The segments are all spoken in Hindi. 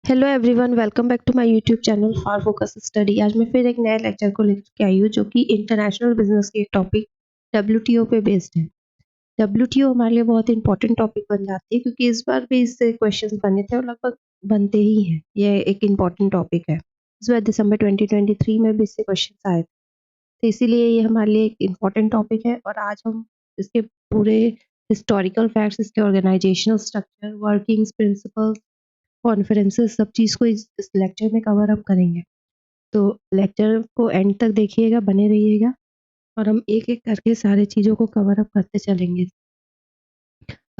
Hello everyone, welcome back to my YouTube channel for focus study. आज मैं फिर एक नए लेक्चर को लेकर के आई हूँ जो कि इंटरनेशनल बिजनेस के टॉपिक डब्ल्यूटीओ पे बेस्ड है। डब्ल्यूटीओ हमारे लिए बहुत इंपॉर्टेंट टॉपिक बन जाती है क्योंकि इस बार भी इससे क्वेश्चंस बने थे और लगभग बनते ही हैं। ये एक इम्पॉर्टेंट टॉपिक है। इस बार दिसंबर 2023 में भी इससे क्वेश्चन आए थे, तो इसीलिए ये हमारे लिए एक इम्पॉर्टेंट टॉपिक है। और आज हम इसके पूरे हिस्टोरिकल फैक्ट्स, इसके organisational structure, workings, principles, conferences, सब चीज़ को इस लेक्चर में कवर अप करेंगे। तो लेक्चर को एंड तक देखिएगा, बने रहिएगा और हम एक-एक करके सारी चीज़ों को कवर अप करते चलेंगे।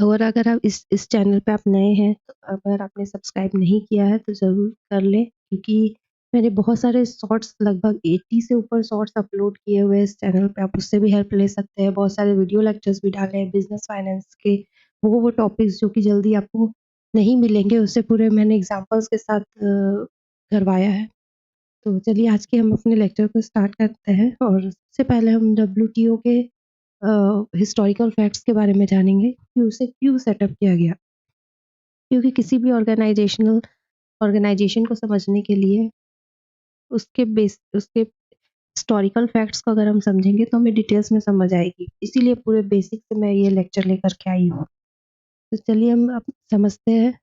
और अगर आप इस चैनल पे आप नए हैं, तो अगर आपने सब्सक्राइब नहीं किया है तो ज़रूर कर लें, क्योंकि मैंने बहुत सारे शॉर्ट्स, लगभग 80 से ऊपर शॉर्ट्स अपलोड किए हुए हैं इस चैनल पे। आप उससे भी हेल्प ले सकते हैं। बहुत सारे वीडियो लेक्चर्स भी डाले हैं बिज़नेस फाइनेंस के, वो टॉपिक्स जो कि जल्दी आपको नहीं मिलेंगे, उससे पूरे मैंने एग्ज़ाम्पल्स के साथ करवाया है। तो चलिए आज के हम अपने लेक्चर को स्टार्ट करते हैं और सबसे पहले हम डब्ल्यूटीओ के हिस्टोरिकल फैक्ट्स के बारे में जानेंगे कि उसे क्यों सेटअप किया गया। क्योंकि किसी भी ऑर्गेनाइजेशन को समझने के लिए उसके हिस्टोरिकल फैक्ट्स को अगर हम समझेंगे तो हमें डिटेल्स में समझ आएगी। इसीलिए पूरे बेसिक से मैं ये लेक्चर लेकर के आई हूँ। तो चलिए हम अब समझते हैं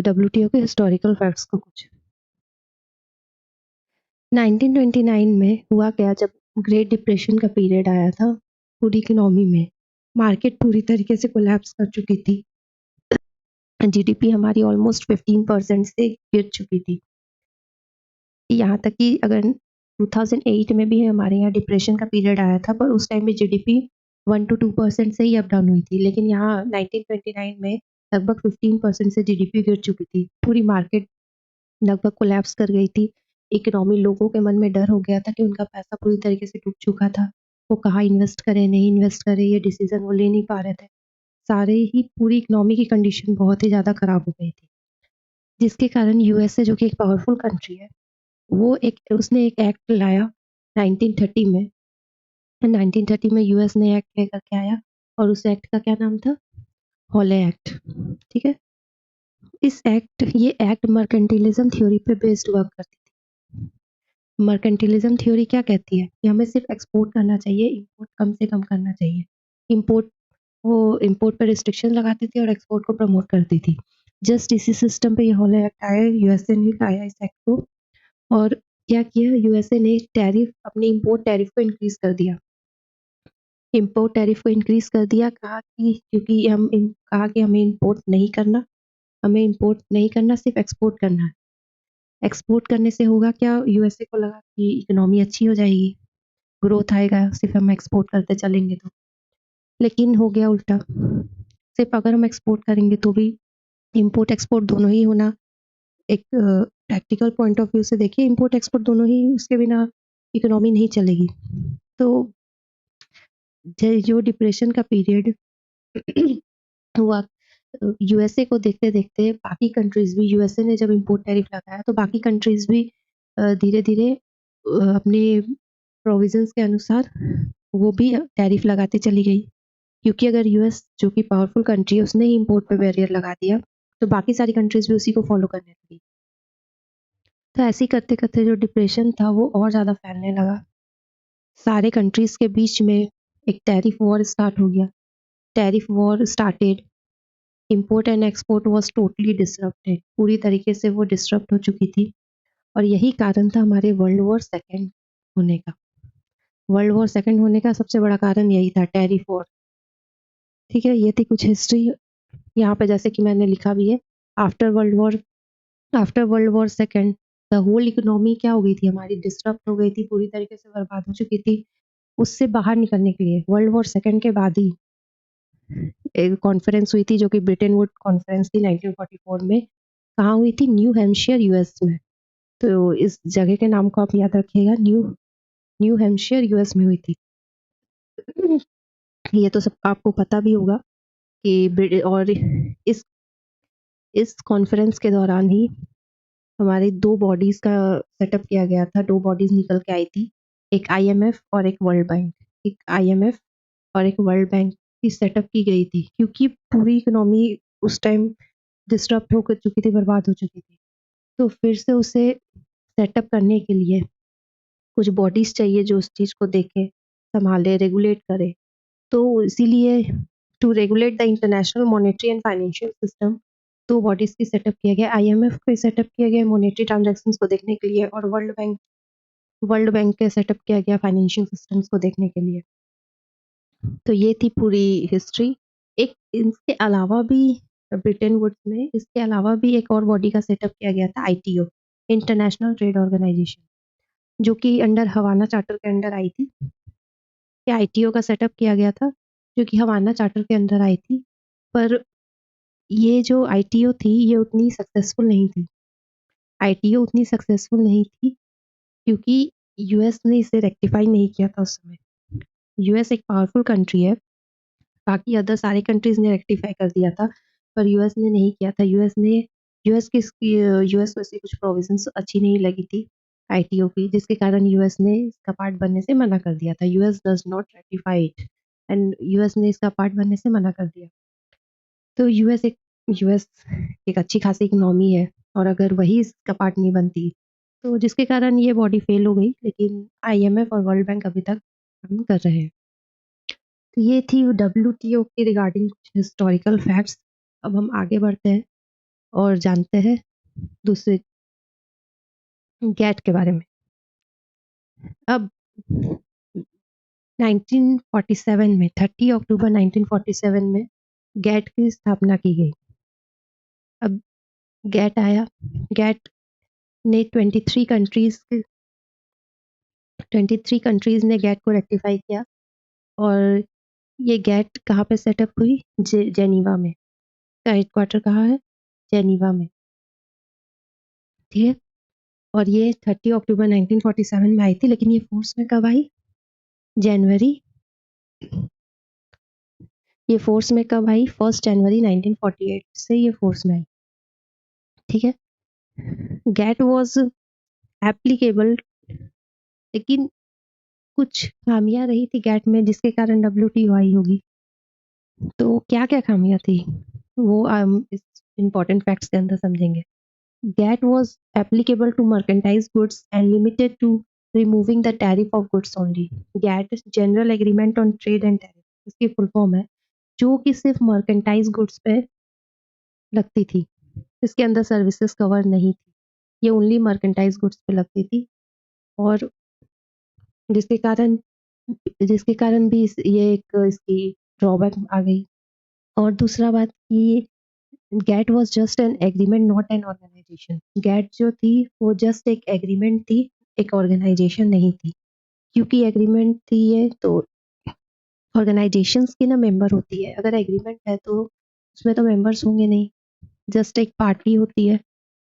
डब्ल्यूटीओ के हिस्टोरिकल फैक्ट्स को कुछ। 1929 में हुआ क्या, जब ग्रेट डिप्रेशन का पीरियड आया था, पूरी इकोनॉमी में मार्केट पूरी तरीके से कोलैप्स कर चुकी थी। जीडीपी हमारी ऑलमोस्ट 15% से गिर चुकी थी। यहाँ तक कि अगर 2008 में भी हमारे यहाँ डिप्रेशन का पीरियड आया था, पर उस टाइम में जीडीपी 1 to 2% से ही अप डाउन हुई थी। लेकिन यहाँ 1929 में लगभग 15% से जीडीपी गिर चुकी थी। पूरी मार्केट लगभग कोलैप्स कर गई थी। इकोनॉमी, लोगों के मन में डर हो गया था कि उनका पैसा पूरी तरीके से डूब चुका था। वो कहाँ इन्वेस्ट करें, नहीं इन्वेस्ट करें, ये डिसीजन वो ले नहीं पा रहे थे। सारे ही पूरी इकोनॉमी की कंडीशन बहुत ही ज़्यादा खराब हो गई थी, जिसके कारण यूएसए, जो कि एक पावरफुल कंट्री है, उसने एक एक्ट लाया 1930 में। 1930 में यूएस ने एक्ट लेकर के आया और उस एक्ट का क्या नाम था? Hawley act. ठीक है। ये एक्ट मर्केंटिलिज्म थ्योरी पे बेस्ड वर्क करती थी। मर्केंटिलिज्म थ्योरी क्या कहती है कि हमें सिर्फ एक्सपोर्ट करना चाहिए, इंपोर्ट कम से कम करना चाहिए। इंपोर्ट वो इंपोर्ट पर रिस्ट्रिक्शन लगाती थी और एक्सपोर्ट को प्रमोट करती थी। जस्ट इसी सिस्टम पे ये हॉले एक्ट आया, यूएसए ने लाया इस एक्ट को। और क्या किया, यूएसए ने टैरिफ, अपने इंपोर्ट टैरिफ को इंक्रीज कर दिया। इंपोर्ट टैरिफ को इंक्रीज कर दिया, कहा कि क्योंकि कहा कि हमें इंपोर्ट नहीं करना, सिर्फ एक्सपोर्ट करना है। एक्सपोर्ट करने से होगा क्या, यूएसए को लगा कि इकोनॉमी अच्छी हो जाएगी, ग्रोथ आएगा सिर्फ हम एक्सपोर्ट करते चलेंगे तो। लेकिन हो गया उल्टा। सिर्फ अगर हम एक्सपोर्ट करेंगे तो भी इंपोर्ट एक्सपोर्ट दोनों ही होना, एक प्रैक्टिकल पॉइंट ऑफ व्यू से देखिए, इंपोर्ट एक्सपोर्ट दोनों ही, उसके बिना इकोनॉमी नहीं चलेगी। तो जो डिप्रेशन का पीरियड हुआ, यूएसए को देखते देखते बाकी कंट्रीज भी, यूएसए ने जब इंपोर्ट टैरिफ लगाया तो बाकी कंट्रीज भी धीरे धीरे अपने प्रोविजंस के अनुसार वो भी टैरिफ लगाते चली गई। क्योंकि अगर यूएस, जो कि पावरफुल कंट्री है, उसने ही इंपोर्ट पे बैरियर लगा दिया, तो बाकी सारी कंट्रीज भी उसी को फॉलो करने लगी। तो ऐसे ही करते करते जो डिप्रेशन था वो और ज़्यादा फैलने लगा। सारे कंट्रीज के बीच में एक टैरिफ वॉर स्टार्ट हो गया। Tariff war started, import and export was totally disrupted. पूरी तरीके से वो डिसरप्ट हो चुकी थी। और यही कारण था हमारे वर्ल्ड वॉर सेकेंड होने का। वर्ल्ड वॉर सेकेंड होने का सबसे बड़ा कारण यही था, टैरिफ वॉर। ठीक है, ये थी कुछ हिस्ट्री। यहाँ पे जैसे कि मैंने लिखा भी है, after world war second the whole economy क्या हो गई थी हमारी, डिसरप्ट हो गई थी, पूरी तरीके से बर्बाद हो चुकी थी। उससे बाहर निकलने के लिए वर्ल्ड वॉर सेकेंड के बाद ही एक कॉन्फ्रेंस हुई थी, जो कि ब्रिटेन वुड कॉन्फ्रेंस थी 1944 में। कहाँ हुई थी? न्यू हैम्पशायर, यूएस में। तो इस जगह के नाम को आप याद रखिएगा, न्यू हैम्पशायर, यूएस में हुई थी। ये तो सब आपको पता भी होगा कि और इस कॉन्फ्रेंस के दौरान ही हमारी दो बॉडीज का सेटअप किया गया था। दो बॉडीज निकल के आई थी, एक आईएमएफ और एक वर्ल्ड बैंक। एक आईएमएफ और एक वर्ल्ड बैंक की सेटअप की गई थी, क्योंकि पूरी इकोनॉमी उस टाइम डिस्टर्ब हो चुकी थी, बर्बाद हो चुकी थी। तो फिर से उसे सेटअप करने के लिए कुछ बॉडीज़ चाहिए जो उस चीज़ को देखे, सँभाले, रेगुलेट करे। तो इसीलिए to regulate the international monetary and financial system 2 bodies की सेटअप किया गया। आईएमएफ को सेटअप किया गया मॉनेटरी ट्रांज़ैक्शंस को देखने के लिए, और वर्ल्ड बैंक के सेटअप किया गया फाइनेंशियल सिस्टम्स को देखने के लिए। तो ये थी पूरी हिस्ट्री। एक इसके अलावा भी ब्रिटेन वुड्स में इसके अलावा भी एक और बॉडी का सेटअप किया गया था, आईटीओ, इंटरनेशनल ट्रेड ऑर्गेनाइजेशन, जो कि अंडर हवाना चार्टर के अंडर आई थी। ये आईटीओ का सेटअप किया गया था, जो कि हवाना चार्टर के अंदर आई थी। पर ये जो आईटीओ थी, ये उतनी सक्सेसफुल नहीं थी। आईटीओ उतनी सक्सेसफुल नहीं थी क्योंकि यूएस ने इसे रेक्टिफाई नहीं किया था उस समय। यूएस एक पावरफुल कंट्री है, बाकी अदर सारे कंट्रीज़ ने रेक्टिफाई कर दिया था, पर यूएस ने नहीं किया था। यूएस को इसकी कुछ प्रोविज़न्स अच्छी नहीं लगी थी आईटीओ की, जिसके कारण यूएस ने इसका पार्ट बनने से मना कर दिया था। US does not ratify it, and US ने इसका पार्ट बनने से मना कर दिया। तो यूएस एक अच्छी खासी इकोनॉमी है, और अगर वही इसका पार्ट नहीं बनती, तो जिसके कारण ये बॉडी फेल हो गई, लेकिन आईएमएफ और वर्ल्ड बैंक अभी तक काम कर रहे हैं। तो ये थी डब्ल्यूटीओ के रिगार्डिंग कुछ हिस्टोरिकल फैक्ट्स। अब हम आगे बढ़ते हैं और जानते हैं दूसरे गैट के बारे में। अब 1947 में 30 अक्टूबर 1947 में गैट की स्थापना की गई। अब गैट आया, गैट ने 23 कंट्रीज़ ने गैट को रेक्टिफाई किया, और ये गैट कहाँ पे सेटअप हुई? जेनीवा में। इसका हेडक्वार्टर कहाँ है? जेनीवा में। ठीक है? और ये 30 अक्टूबर 1947 में आई थी, लेकिन ये फोर्स में कब आई? जनवरी ये फोर्स में कब आई? 1 जनवरी 1948 से ये फोर्स में आई। ठीक है? गैट वाज एप्लीकेबल, लेकिन कुछ खामियां रही थी गैट में, जिसके कारण डब्ल्यूटीओ आई होगी। तो क्या-क्या खामियां थी? वो इस इम्पोर्टेंट फैक्ट्स के अंदर समझेंगे। GATT was applicable to merchandise goods and limited to removing the tariff of goods only. GATT general agreement on trade and tariff, इसकी फुल फॉर्म है, जो कि सिर्फ मर्केंटाइज गुड्स पे लगती थी। इसके अंदर सर्विसेज कवर नहीं थी, ये ओनली मर्केंटाइज गुड्स पे लगती थी, और जिसके कारण जिसके कारण भी ये एक इसकी ड्रॉबैक आ गई। और दूसरा बात कि GATT was just an agreement, not an organisation. GATT जो थी वो जस्ट एक एग्रीमेंट थी, एक ऑर्गेनाइजेशन नहीं थी। क्योंकि एग्रीमेंट थी ये, तो ऑर्गेनाइजेशंस की ना मेंबर होती है। अगर एग्रीमेंट है तो उसमें तो मेंबर्स होंगे नहीं, जस्ट एक पार्टी होती है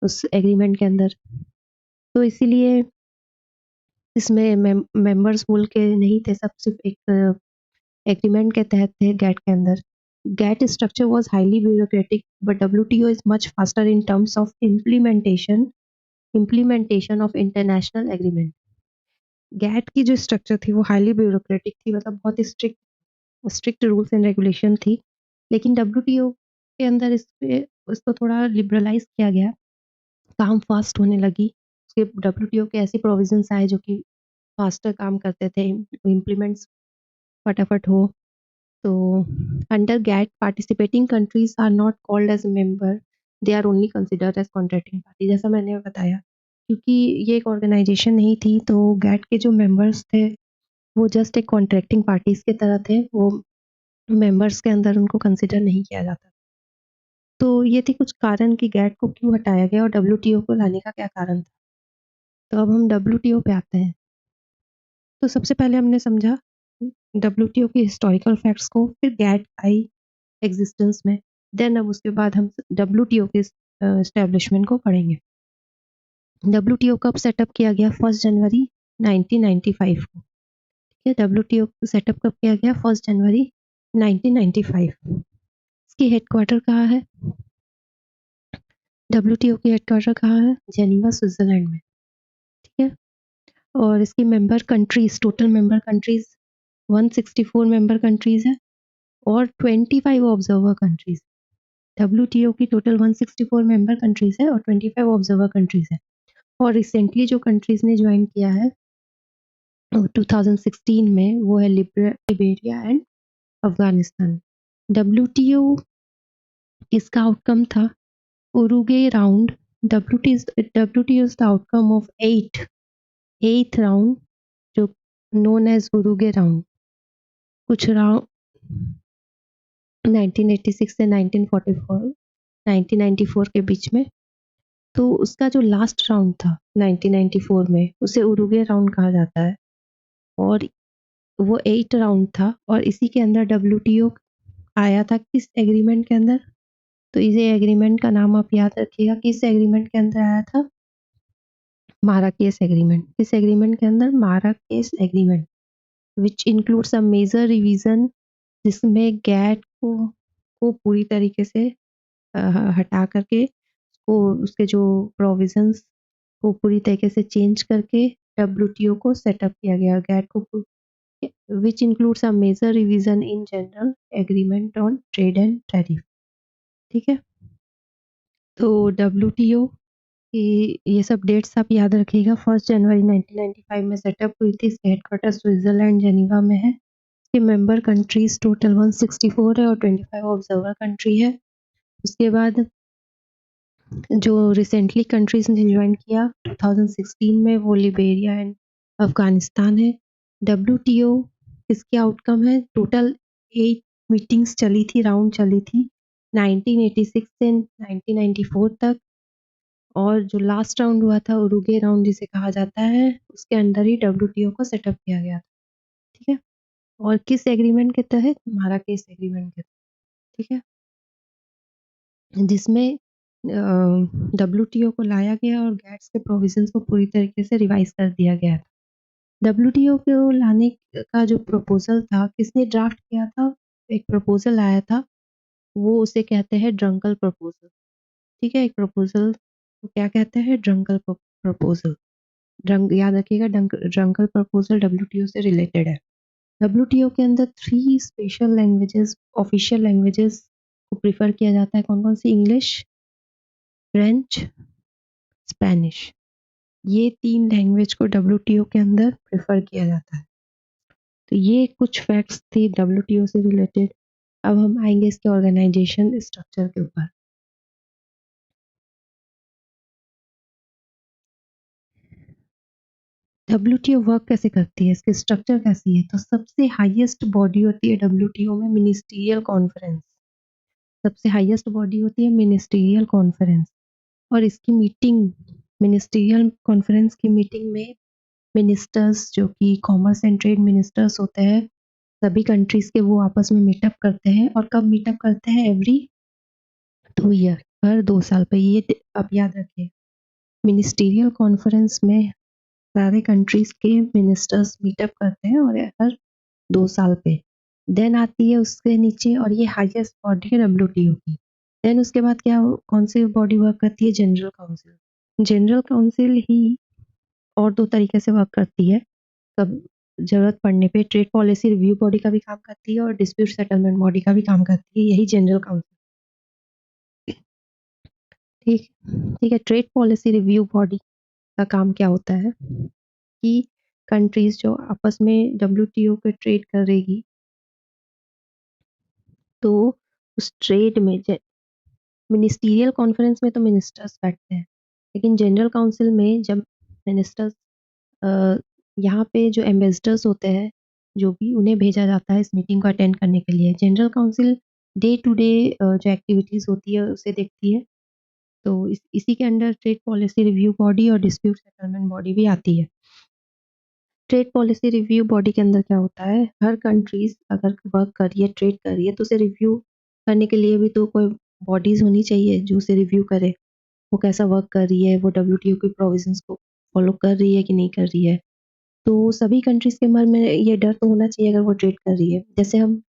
उस एग्रीमेंट के अंदर। तो इसीलिए इसमें मेंबर्स बोल के नहीं थे, सब सिर्फ एक एग्रीमेंट के तहत थे गैट के अंदर। GATT structure was highly bureaucratic, but WTO is much faster in terms of implementation of international agreement. GATT की जो स्ट्रक्चर थी वो हाईली ब्यूरोक्रेटिक थी, मतलब बहुत स्ट्रिक्ट रूल्स एंड रेगुलेशन थी। लेकिन डब्ल्यूटीओ के अंदर इसको थोड़ा लिबरलाइज किया गया, काम फास्ट होने लगी। उसके डब्ल्यूटीओ के ऐसी प्रोविजंस आए जो कि फास्टर काम करते थे, इम्प्लीमेंट्स फटाफट हो। तो under GATT participating countries are not called as member, they are only considered as contracting party. जैसा मैंने बताया, क्योंकि ये एक ऑर्गेनाइजेशन नहीं थी, तो गैट के जो मेंबर्स थे वो जस्ट एक कॉन्ट्रैक्टिंग पार्टीज के तरह थे, वो मेंबर्स के अंदर उनको कंसिडर नहीं किया जाता। तो ये थी कुछ कारण कि गैट को क्यों हटाया गया और डब्ल्यूटीओ को लाने का क्या कारण था। तो अब हम डब्ल्यूटीओ पे आते हैं। तो सबसे पहले हमने समझा डब्ल्यूटीओ की हिस्टोरिकल फैक्ट्स को, फिर गैट आई एग्जिस्टेंस में, देन अब उसके बाद हम डब्ल्यूटीओ के एस्टेब्लिशमेंट को पढ़ेंगे। डब्ल्यूटीओ कब सेटअप किया गया? 1 जनवरी 1995 को। ठीक है, डब्ल्यूटीओ सेटअप कब किया गया? 1 जनवरी 1995। इसकी हेडक्वार्टर कहाँ है? डब्ल्यूटीओ की हेडक्वार्टर कहाँ है? जेनीवा, स्विट्जरलैंड में। ठीक है, और इसकी member countries, total member countries 164 member countries है, और 25 ऑब्जर्वर कंट्रीज। WTO की टोटल 164 मेंबर कंट्रीज है और 25 ऑब्जर्वर कंट्रीज है। और रिसेंटली जो कंट्रीज ने ज्वाइन किया है 2016 में वो है लिबेरिया एंड अफगानिस्तान। WTO इसका आउटकम था Uruguay round. WTO is the outcome of eight round जो नोन एज उरुगे राउंड। कुछ राउंड 1986 से 1994 के बीच में। तो उसका जो लास्ट राउंड था 1994 में उसे उरुगे राउंड कहा जाता है और वो 8 राउंड था और इसी के अंदर WTO आया था किस एग्रीमेंट के अंदर। तो इस एग्रीमेंट का नाम आप याद रखिएगा। किस एग्रीमेंट के अंदर आया था? Marrakesh agreement. किस एग्रीमेंट के अंदर? Marrakesh agreement which includes a major revision जिसमें गैट को पूरी तरीके से हटा करके उसके जो प्रोविजंस को पूरी तरीके से चेंज करके WTO को सेटअप किया गया। गैट को which includes a major revision in general agreement on trade and tariff। ठीक है, तो WTO की ये सब डेट्स आप याद रखिएगा। 1 जनवरी 1995 में सेटअप हुई थी। इसका हेडक्वार्टर स्विट्जरलैंड जेनीवा में है। इसके मेंबर कंट्रीज टोटल 164 है और 25 ऑब्जर्वर कंट्री है। उसके बाद जो रिसेंटली कंट्रीज ने ज्वाइन किया 2016 में वो लिबेरिया एंड अफगानिस्तान है। WTO इसके आउटकम है टोटल 8 मीटिंग्स चली थी, राउंड चली थी 1986 से 1994 तक। और जो लास्ट राउंड हुआ था उरुगे राउंड जिसे कहा जाता है उसके अंदर ही WTO को सेटअप किया गया था। ठीक है, और किस एग्रीमेंट के तहत? माराकेस एग्रीमेंट के तहत। ठीक है, जिसमें WTO को लाया गया और गैट्स के प्रोविजंस को पूरी तरीके से रिवाइज कर दिया गया था। WTO को लाने का जो प्रपोजल था किसने ड्राफ्ट किया था? एक प्रपोजल आया था, वो उसे कहते हैं ड्रंकल प्रपोजल। ठीक है, एक प्रपोजल को क्या कहते हैं? ड्रंकल प्रपोजल। याद रखिएगा, ड्रंकल प्रपोजल WTO से रिलेटेड है। WTO के अंदर 3 स्पेशल लैंग्वेजेस, ऑफिशियल लैंग्वेजेस को प्रिफर किया जाता है। कौन कौन सी? English, French, Spanish. ये 3 लैंग्वेज को WTO के अंदर प्रेफर किया जाता है। तो ये कुछ फैक्ट्स थी WTO से रिलेटेड। अब हम आएंगे इसके ऑर्गेनाइजेशन स्ट्रक्चर के ऊपर। WTO वर्क कैसे करती है, इसकी स्ट्रक्चर कैसी है? तो सबसे हाईएस्ट बॉडी होती है WTO में मिनिस्ट्रियल कॉन्फ्रेंस। सबसे हाईएस्ट बॉडी होती है मिनिस्ट्रियल कॉन्फ्रेंस और इसकी मीटिंग, मिनिस्ट्रियल कॉन्फ्रेंस की मीटिंग में मिनिस्टर्स जो कि कॉमर्स एंड ट्रेड मिनिस्टर्स होते हैं सभी कंट्रीज के, वो आपस में मीटअप करते हैं। और कब मीटअप करते हैं? एवरी 2 ईयर, हर 2 साल पे। ये आप याद रखिए, मिनिस्टीरियल कॉन्फ्रेंस में सारे कंट्रीज के मिनिस्टर्स मीटअप करते हैं और हर 2 साल पे। देन आती है उसके नीचे, और ये हाईएस्ट बॉडी है WTO की। देन उसके बाद क्या, कौन सी बॉडी वर्क करती है? General council. जनरल काउंसिल ही और 2 तरीके से वर्क करती है। कब जरूरत पड़ने पे ट्रेड पॉलिसी रिव्यू बॉडी का भी काम करती है और डिस्प्यूट सेटलमेंट बॉडी का भी काम करती है, यही जनरल काउंसिल। ठीक ठीक है, ट्रेड पॉलिसी रिव्यू बॉडी का काम क्या होता है कि कंट्रीज जो आपस में WTO के ट्रेड करेगी तो उस ट्रेड में मिनिस्टीरियल कॉन्फ्रेंस में तो मिनिस्टर्स बैठते हैं, लेकिन जनरल काउंसिल में जब मिनिस्टर्स यहाँ पे जो एम्बेसडर्स होते हैं जो भी, उन्हें भेजा जाता है इस मीटिंग को अटेंड करने के लिए। General council day to day जो एक्टिविटीज़ होती है उसे देखती है। तो इसी के under trade policy review body और डिस्प्यूट सेटलमेंट बॉडी भी आती है। ट्रेड पॉलिसी रिव्यू बॉडी के अंदर क्या होता है, हर कंट्रीज अगर वर्क कर रही है, ट्रेड कर रही है, तो उसे रिव्यू करने के लिए भी तो कोई बॉडीज होनी चाहिए जो उसे रिव्यू करे, वो कैसा वर्क कर रही है, वो WTO की प्रोविजंस को फॉलो कर रही है कि नहीं कर रही है। तो सभी कंट्रीज के मन में ये डर तो होना चाहिए अगर वो ट्रेड कर रही है। जैसे हम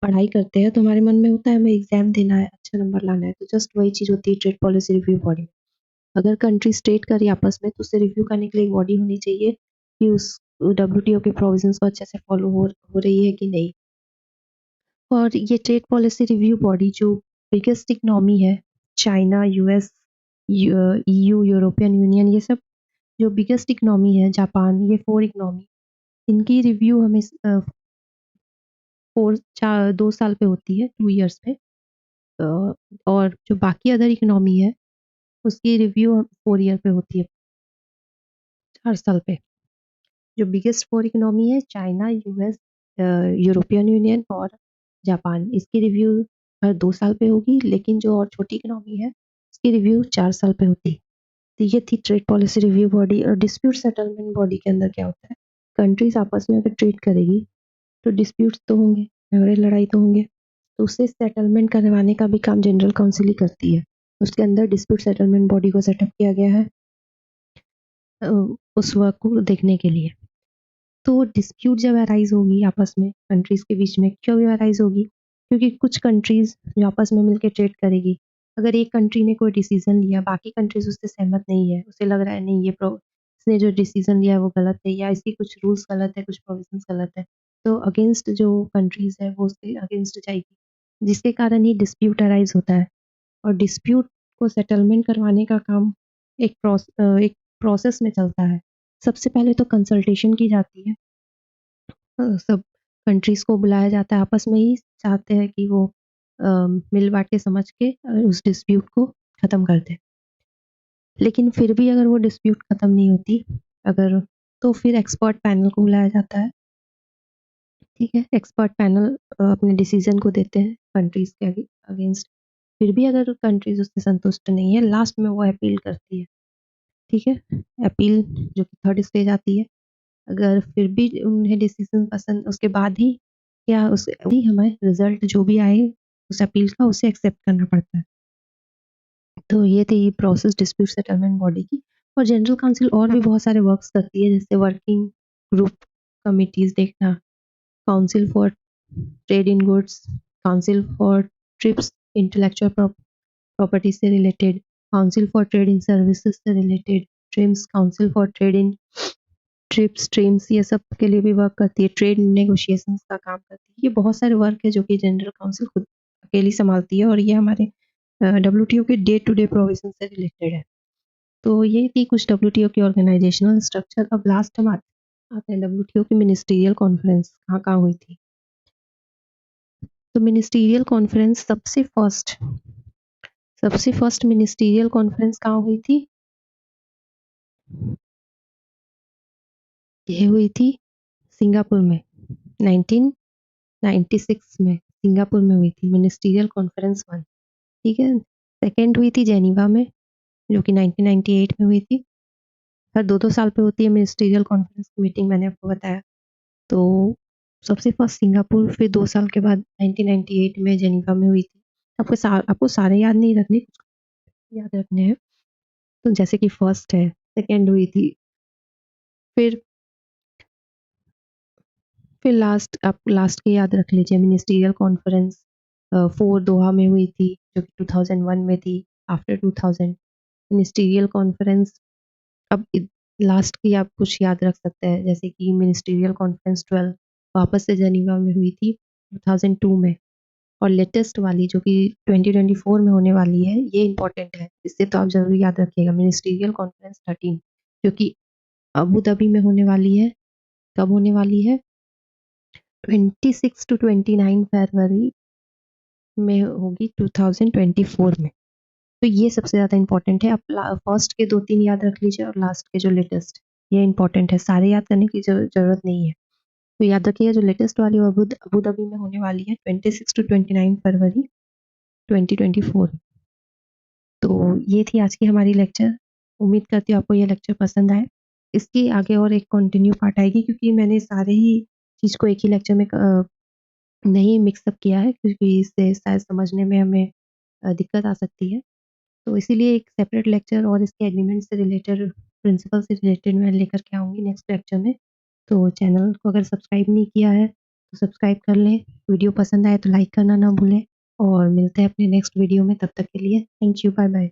पढ़ाई करते हैं तो हमारे मन में होता है हमें एग्जाम देना है, अच्छा नंबर लाना है, तो जस्ट वही चीज़ होती है ट्रेड पॉलिसी रिव्यू बॉडी। अगर कंट्रीज ट्रेड कर रही है आपस में तो उसे रिव्यू करने के लिए एक बॉडी होनी चाहिए कि उस WTO के प्रोविजंस को अच्छे से फॉलो हो रही है कि नहीं। और ये ट्रेड पॉलिसी रिव्यू बॉडी जो बिगेस्ट इकोनॉमी है China, US, EU, European union, ये सब जो बिगेस्ट इकोनॉमी है, जापान, ये 4 इकोनॉमी, इनकी रिव्यू हमें 2 साल पे होती है, 2 ईयर्स पे। और जो बाकी अदर इकोनॉमी है उसकी रिव्यू 4 ईयर पे होती है, 4 साल पे। जो बिगेस्ट 4 इकोनॉमी है चाइना, यूएस, यूरोपियन यूनियन और जापान, इसकी रिव्यू हर 2 साल पे होगी, लेकिन जो और छोटी इकोनॉमी है उसकी रिव्यू 4 साल पे होती है। तो ये थी ट्रेड पॉलिसी रिव्यू बॉडी। और डिस्प्यूट सेटलमेंट बॉडी के अंदर क्या होता है, कंट्रीज आपस में अगर ट्रेड करेगी तो डिस्प्यूट्स तो होंगे, झगड़े लड़ाई तो होंगे, तो उससे सेटलमेंट करवाने का भी काम जनरल काउंसिल ही करती है। उसके अंदर डिस्प्यूट सेटलमेंट बॉडी को सेटअप किया गया है उस वर्क को देखने के लिए। तो डिस्प्यूट जब अराइज होगी आपस में कंट्रीज के बीच में, क्यों अराइज होगी, क्योंकि कुछ कंट्रीज जो आपस में मिलकर ट्रेड करेगी, अगर एक कंट्री ने कोई डिसीजन लिया, बाकी कंट्रीज उससे सहमत नहीं है, उसे लग रहा है नहीं इसने जो डिसीजन लिया है वो गलत है, या इसकी कुछ रूल्स गलत है, कुछ प्रोविजंस गलत है, तो अगेंस्ट जो कंट्रीज है वो उसके अगेंस्ट जाएगी, जिसके कारण ही डिस्प्यूट अराइज होता है। और डिस्प्यूट को सेटलमेंट करवाने का काम एक प्रोसेस में चलता है। सबसे पहले तो कंसल्टेशन की जाती है, सब कंट्रीज को बुलाया जाता है, आपस में ही चाहते हैं कि वो मिल बांट के समझ के उस डिस्प्यूट को ख़त्म कर दें। लेकिन फिर भी अगर वो डिस्प्यूट ख़त्म नहीं होती, अगर तो फिर एक्सपर्ट पैनल को बुलाया जाता है, ठीक है। एक्सपर्ट पैनल अपने डिसीजन को देते हैं कंट्रीज के अगेंस्ट। फिर भी अगर कंट्रीज उससे संतुष्ट नहीं है, लास्ट में वो अपील करती है, ठीक है। अपील जो कि थर्ड स्टेज आती है। अगर फिर भी उन्हें डिसीजन पसंद, उसके बाद ही क्या उस भी हमें रिजल्ट जो भी आए उस अपील का, उसे एक्सेप्ट करना पड़ता है। तो ये थी प्रोसेस डिस्प्यूट सेटलमेंट बॉडी की। और जनरल काउंसिल और भी बहुत सारे वर्क्स करती है, जैसे वर्किंग ग्रुप कमिटीज देखना, council for trade in goods, council for TRIPS, intellectual property से related, council for trade in services से related, TRIMS, council for trade in TRIPS, streams, ये सब के लिए भी वर्क करती है, ट्रेड नेगोशिएशंस का काम करती है। ये बहुत सारे वर्क है जो कि जनरल काउंसिल खुद अकेली संभालती है, और ये हमारे डब्ल्यूटीओ के डे टू डे प्रोविजन से रिलेटेड है। तो ये थी कुछ डब्ल्यूटीओ की ऑर्गेनाइजेशनल स्ट्रक्चर। अब लास्ट हम आते हैं डब्ल्यूटीओ की मिनिस्ट्रियल कॉन्फ्रेंस कहाँ कहाँ हुई थी। तो मिनिस्ट्रियल कॉन्फ्रेंस सबसे फर्स्ट मिनिस्ट्रियल कॉन्फ्रेंस कहाँ हुई थी, ये हुई थी सिंगापुर में, 1996 में सिंगापुर में हुई थी मिनिस्ट्रियल कॉन्फ्रेंस 1, ठीक है। सेकेंड हुई थी जेनीवा में, जो कि 1998 में हुई थी। हर 2-2 साल पे होती है मिनिस्ट्रियल कॉन्फ्रेंस की मीटिंग, मैंने आपको बताया। तो सबसे फर्स्ट सिंगापुर, फिर 2 साल के बाद 1998 में जेनीवा में हुई थी। आपको सारे याद नहीं रखने, कुछ याद रखने हैं। तो जैसे कि फर्स्ट है, सेकेंड हुई थी, फिर आप लास्ट के याद रख लीजिए। मिनिस्ट्रियल कॉन्फ्रेंस 4 दोहा में हुई थी, जो कि 2001 में थी, आफ्टर 2000। मिनिस्ट्रियल कॉन्फ्रेंस, अब लास्ट की आप कुछ याद रख सकते हैं, जैसे कि मिनिस्ट्रियल कॉन्फ्रेंस 12 वापस से जेनीवा में हुई थी 2002 में। और लेटेस्ट वाली जो कि 2024 में होने वाली है, ये इंपॉर्टेंट है, इससे तो आप जरूर याद रखिएगा। मिनिस्ट्रियल कॉन्फ्रेंस 13 जो कि अबू धाबी में होने वाली है। कब होने वाली है, 26 to 29 फरवरी में होगी 2024 में। तो ये सबसे ज़्यादा इंपॉर्टेंट है। आप फर्स्ट के 2-3 याद रख लीजिए, और लास्ट के जो लेटेस्ट, ये इंपॉर्टेंट है, सारे याद करने की जरूरत नहीं है। तो याद रखिएगा जो लेटेस्ट वाली अबू धाबी में होने वाली है 26 to 29 फरवरी 2024। तो ये थी आज की हमारी लेक्चर। उम्मीद करती हूँ आपको ये लेक्चर पसंद आए। इसकी आगे और एक कंटिन्यू पार्ट आएगी, क्योंकि मैंने सारे ही चीज़ को एक ही लेक्चर में नहीं मिक्सअप किया है, क्योंकि इससे शायद समझने में हमें दिक्कत आ सकती है। तो इसीलिए एक सेपरेट लेक्चर और इसके एग्रीमेंट से रिलेटेड, प्रिंसिपल से रिलेटेड मैं लेकर के आऊँगी नेक्स्ट लेक्चर में। तो चैनल को अगर सब्सक्राइब नहीं किया है तो सब्सक्राइब कर लें। वीडियो पसंद आए तो लाइक करना ना भूलें, और मिलते हैं अपने नेक्स्ट वीडियो में। तब तक के लिए थैंक यू, बाय बाय।